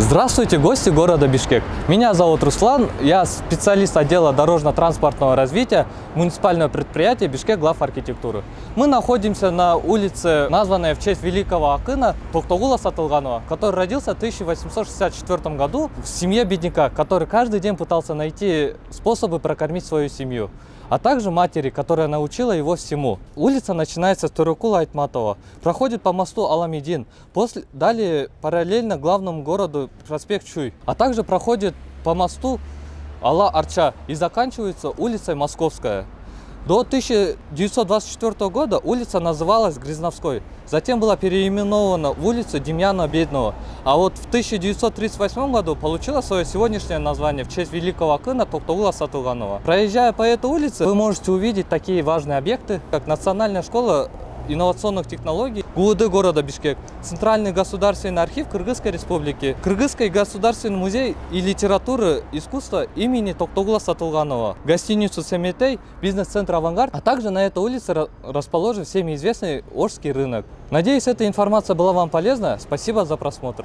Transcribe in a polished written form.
Здравствуйте, гости города Бишкек. Меня зовут Руслан, я специалист отдела дорожно-транспортного развития муниципального предприятия Бишкек главархитектуры. Мы находимся на улице, названной в честь великого акына Токтогула Сатылганова, который родился в 1864 году в семье бедняка, который каждый день пытался найти способы прокормить свою семью, а также матери, которая научила его всему. Улица начинается с Турукула Айтматова, проходит по мосту Аламедин, далее параллельно главному городу проспект Чуй, а также проходит по мосту Ала-Арча и заканчивается улицей Московская. До 1924 года улица называлась Грязновской, затем была переименована в улицу Демьяна Бедного, а вот в 1938 году получила свое сегодняшнее название в честь великого акына Токтогула Сатылганова. Проезжая по этой улице, вы можете увидеть такие важные объекты, как Национальная школа инновационных технологий ГУД города Бишкек, Центральный государственный архив Кыргызской республики, Кыргызский государственный музей и литературы искусства имени Токтогула Сатылганова, гостиницу Семетей, бизнес-центр Авангард, а также на этой улице расположен всеми известный Орский рынок. Надеюсь, эта информация была вам полезна. Спасибо за просмотр.